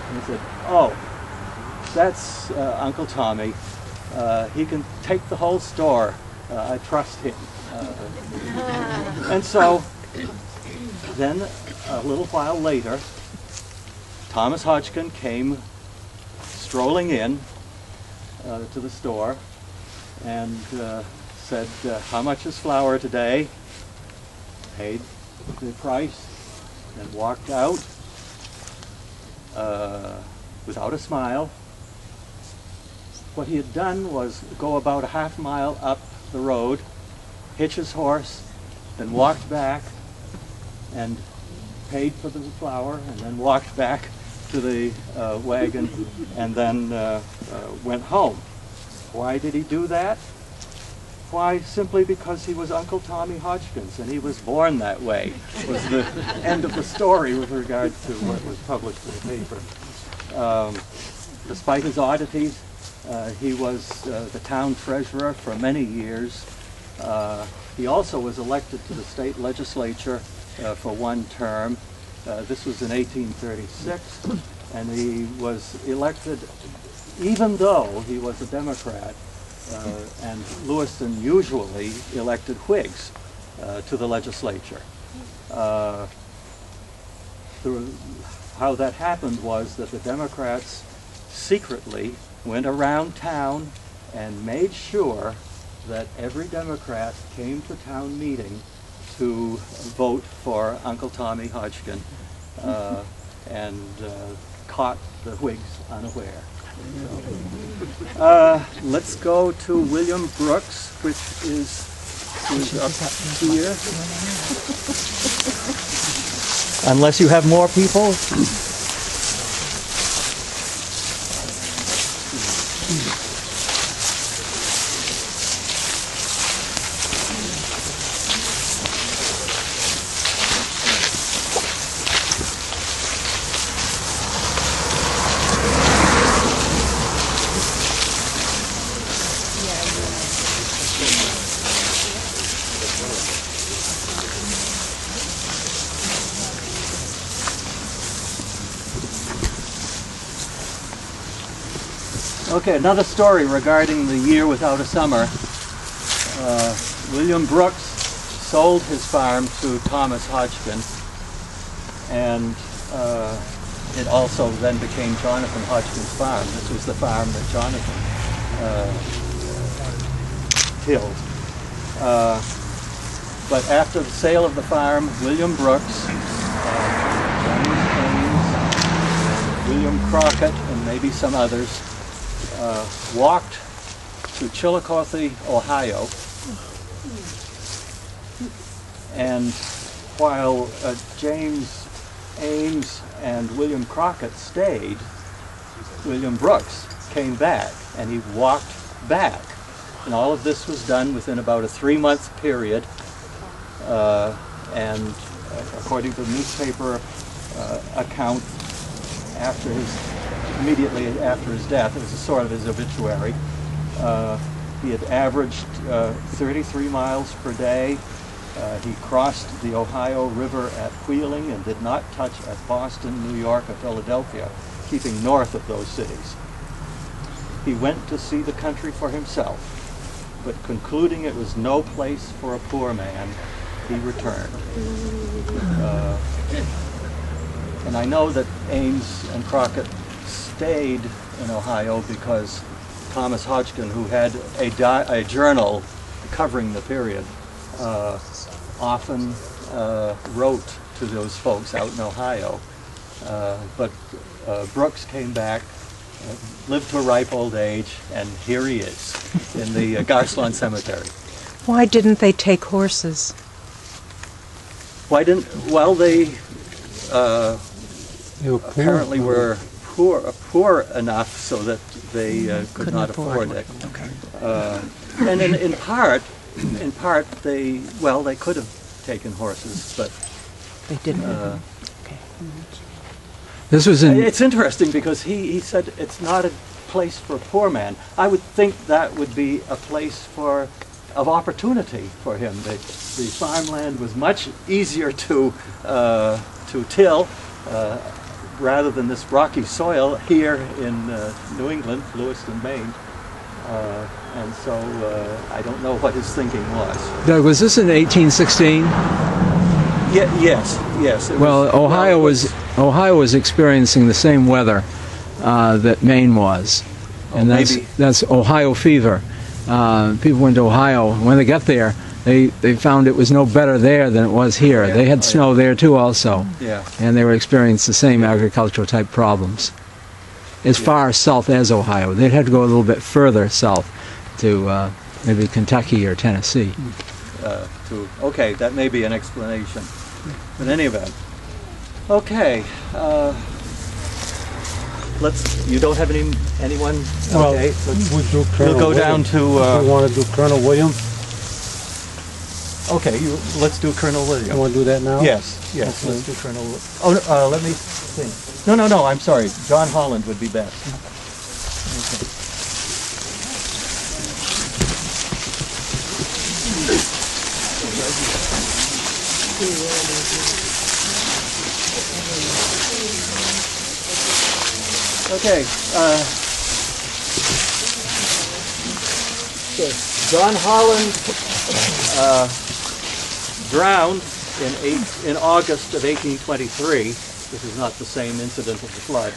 And he said, "Oh, that's Uncle Tommy. He can take the whole store. I trust him." And so then a little while later, Thomas Hodgkin came strolling in to the store and said, "How much is flour today?" Paid the price and walked out without a smile. What he had done was go about a half mile up the road, hitch his horse, then walked back and paid for the flour, and then walked back to the wagon, and then went home. Why did he do that? Why, simply because he was Uncle Tommy Hodgkins, and he was born that way, was the end of the story with regard to what was published in the paper. Despite his oddities, he was the town treasurer for many years. He also was elected to the state legislature for one term. This was in 1836, and he was elected even though he was a Democrat, and Lewiston usually elected Whigs to the legislature. How that happened was that the Democrats secretly went around town and made sure that every Democrat came to town meeting to vote for Uncle Tommy Hodgkin, and caught the Whigs unaware. Let's go to William Brooks, which is up here. Unless you have more people. Okay, another story regarding the year without a summer. William Brooks sold his farm to Thomas Hodgkin, and it also then became Jonathan Hodgkin's farm. This was the farm that Jonathan tilled. But after the sale of the farm, William Brooks, James Ames, William Crockett, and maybe some others, walked to Chillicothe, Ohio, and while James Ames and William Crockett stayed, William Brooks came back, and he walked back. And all of this was done within about a 3-month period, and according to the newspaper account, immediately after his death, it was a sort of his obituary. He had averaged 33 miles per day. He crossed the Ohio River at Wheeling and did not touch at Boston, New York, or Philadelphia, keeping north of those cities. He went to see the country for himself, but concluding it was no place for a poor man, he returned. And I know that Ames and Crockett stayed in Ohio because Thomas Hodgkin, who had a journal covering the period, often wrote to those folks out in Ohio. But Brooks came back, lived to a ripe old age, and here he is in the Garcelon Cemetery. Why didn't they take horses? Why didn't? Well, they apparently were poor enough so that they could not afford it. Okay. And in part, they could have taken horses, but they didn't. Okay. This was It's interesting because he said it's not a place for a poor man. I would think that would be a place of opportunity for him. The farmland was much easier to till. rather than this rocky soil here in New England, Lewiston, Maine. And so I don't know what his thinking was. Doug, was this in 1816? Yes. Well, Ohio was experiencing the same weather that Maine was, and that's Ohio fever. People went to Ohio. When they got there, they found it was no better there than it was here. They had snow there too, also. Yeah. And they were experiencing the same agricultural type problems. As far south as Ohio, they'd have to go a little bit further south to maybe Kentucky or Tennessee. Okay, that may be an explanation. In any event, okay. You don't have anyone? Well, okay, we'll do Colonel we'll go William. down to. You want to do Colonel William? Okay, let's do Colonel William. You want to do that now? Yes, Okay. let's do Colonel. Oh, let me think. No, I'm sorry. John Holland would be best. Okay. John Holland drowned in August of 1823. This is not the same incident of the flood.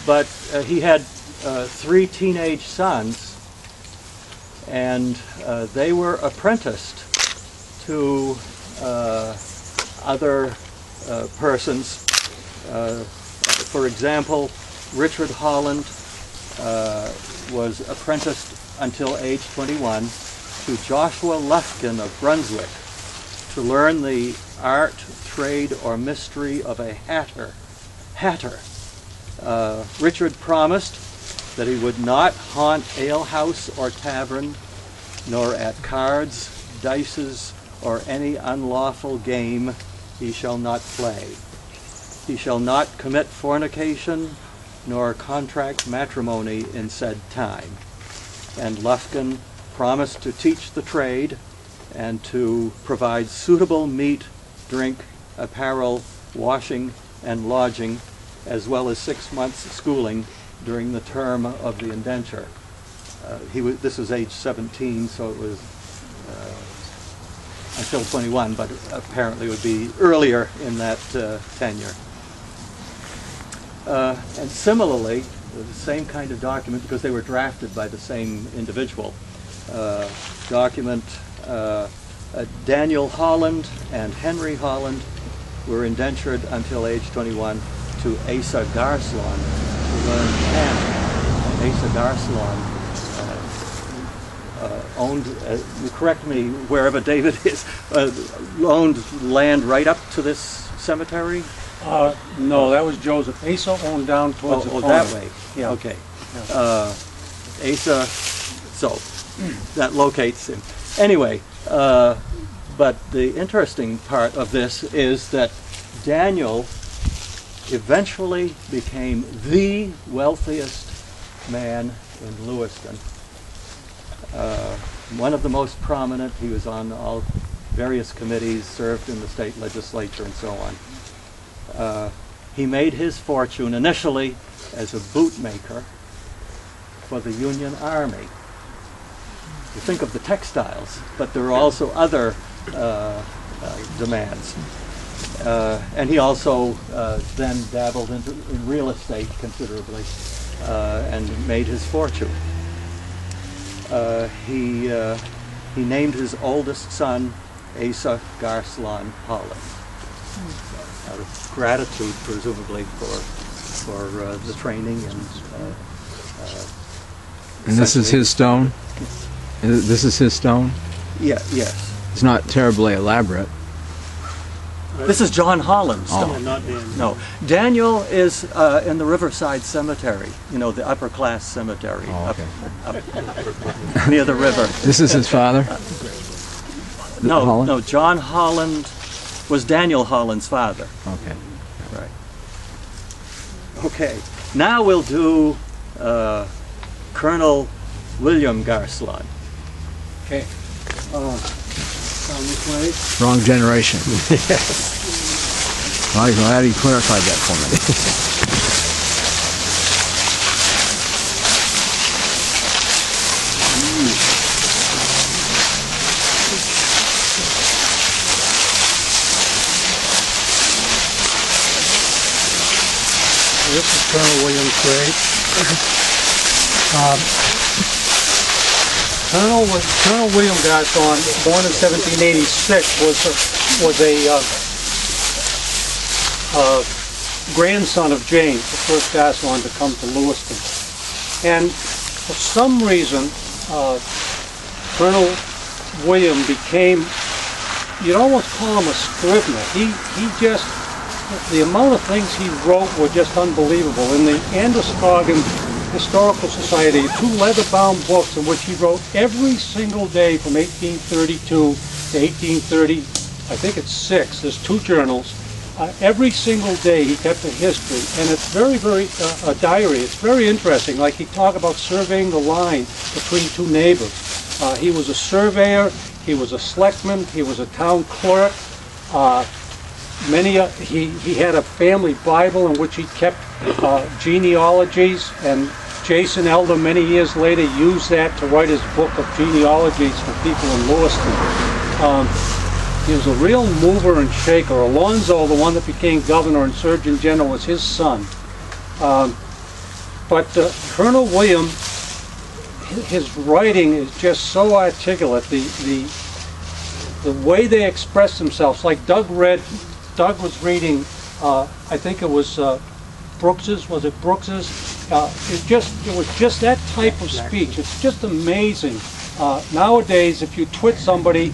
But he had 3 teenage sons, and they were apprenticed to other persons. For example, Richard Holland was apprenticed until age 21 to Joshua Lufkin of Brunswick to learn the art, trade, or mystery of a hatter. Richard promised that he would not haunt alehouse or tavern, nor at cards, dices, or any unlawful game he shall not play. He shall not commit fornication, nor contract matrimony in said time. And Lufkin promised to teach the trade and to provide suitable meat, drink, apparel, washing, and lodging, as well as 6 months schooling during the term of the indenture. This was age 17, so it was until 21, but apparently it would be earlier in that tenure. And similarly, the same kind of document, because they were drafted by the same individual, Daniel Holland and Henry Holland were indentured until age 21 to Asa Garcelon to learn canning. Asa Garcelon owned, correct me wherever David is, owned land right up to this cemetery? No, that was Joseph. Asa owned down towards the corner. That way. Yeah. Okay. Asa, so that locates him. Anyway, but the interesting part of this is that Daniel eventually became the wealthiest man in Lewiston. One of the most prominent. He was on all various committees, served in the state legislature, and so on. He made his fortune initially as a bootmaker for the Union Army. You think of the textiles, but there were also other demands. And he also then dabbled in real estate considerably and made his fortune. He named his oldest son Asa Garcelon Holland, out of gratitude, presumably, for the training And this is his stone? This is his stone? Yeah, yes. It's not terribly elaborate. This is John Holland's stone. Not Daniel. No. Daniel is in the Riverside Cemetery, you know, the upper class cemetery Okay. up near the river. This is his father? Holland? No, John Holland was Daniel Holland's father. Okay. Right. Okay, now we'll do Colonel William Garcelon. Okay. Down this way. Wrong generation. I'm glad he clarified that for me. This is Colonel William's grave. Colonel William Garcelon, born in 1786, was a grandson of James, the first Garcelon to come to Lewiston. And for some reason, Colonel William became, you'd almost call him a scrivener. He just, the amount of things he wrote were just unbelievable. In the Androscoggin Historical Society, 2 leather-bound books in which he wrote every single day from 1832 to 1830, I think it's 6, there's 2 journals. Every single day he kept a history, and it's very, a diary. It's very interesting. Like he talked about surveying the line between 2 neighbors. He was a surveyor, he was a selectman, he was a town clerk. He had a family Bible in which he kept genealogies, and Jason Elder many years later used that to write his book of genealogies for people in Lewiston. He was a real mover and shaker. Alonzo, the one that became governor and surgeon general, was his son. But Colonel William, his writing is just so articulate. The way they express themselves, like Doug was reading, I think it was Brooks's, was it Brooks's? It was just that type of speech. It's just amazing. Nowadays, if you twit somebody,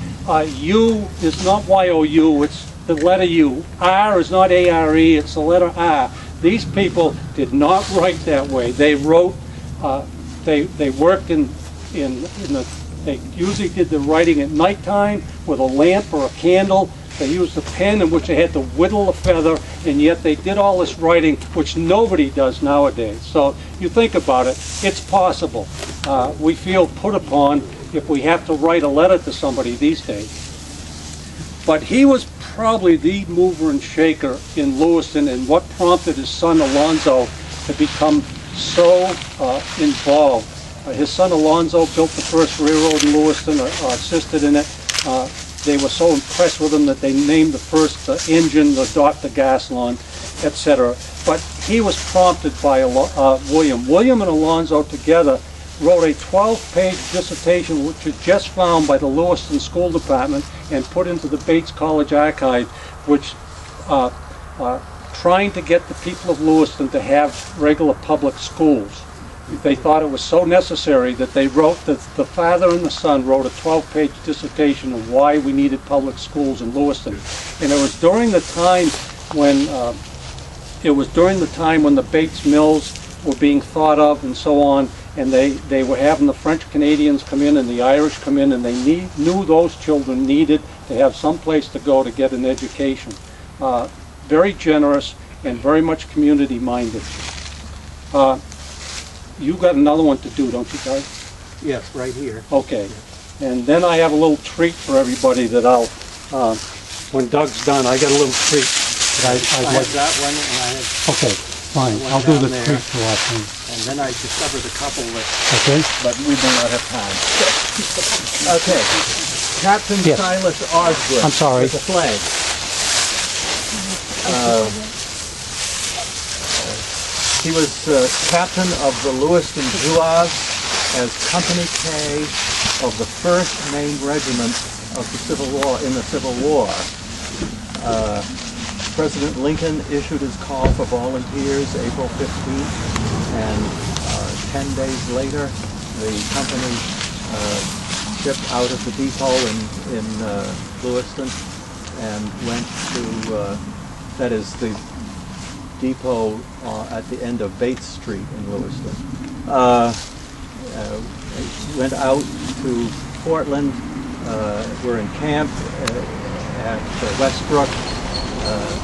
U is not Y-O-U, it's the letter U. R is not A-R-E, it's the letter R. These people did not write that way. They wrote, they worked they usually did the writing at nighttime with a lamp or a candle. They used a pen in which they had to whittle a feather, and yet they did all this writing, which nobody does nowadays. So you think about it, it's possible. We feel put upon if we have to write a letter to somebody these days. But he was probably the mover and shaker in Lewiston, and what prompted his son Alonzo to become so involved. His son Alonzo built the first railroad in Lewiston, or assisted in it. They were so impressed with him that they named the first engine the Dr. Garcelon, etc. But he was prompted by William. William and Alonzo together wrote a 12-page dissertation which was just found by the Lewiston School Department and put into the Bates College archive, which trying to get the people of Lewiston to have regular public schools. They thought it was so necessary that they wrote, the father and the son wrote a 12-page dissertation of why we needed public schools in Lewiston. And it was during the time when the Bates Mills were being thought of and so on, and they were having the French Canadians come in and the Irish come in, and they knew those children needed to have some place to go to get an education. Very generous and very much community minded. You got another one to do, don't you guys? Yes, right here. Okay. And then I have a little treat for everybody that I'll, when Doug's done, I got a little treat. I have that one, and I have Okay, fine. I'll do the treat to our thing. and then I discovered a couple that, Okay? but we may not have time. Okay. Captain Yes. Silas Osgood. I'm sorry. With the flag. He was captain of the Lewiston Zouaves as Company K of the 1st Maine Regiment of the Civil War, in the Civil War. President Lincoln issued his call for volunteers April 15th, and 10 days later, the company shipped out of the depot in Lewiston and went to, that is the depot at the end of Bates Street in Lewiston. Went out to Portland. We're in camp at Westbrook.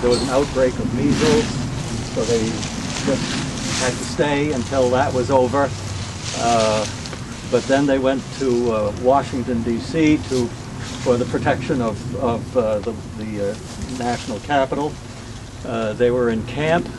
There was an outbreak of measles, so they just had to stay until that was over. But then they went to Washington, D.C. for the protection of the national capital. They were in camp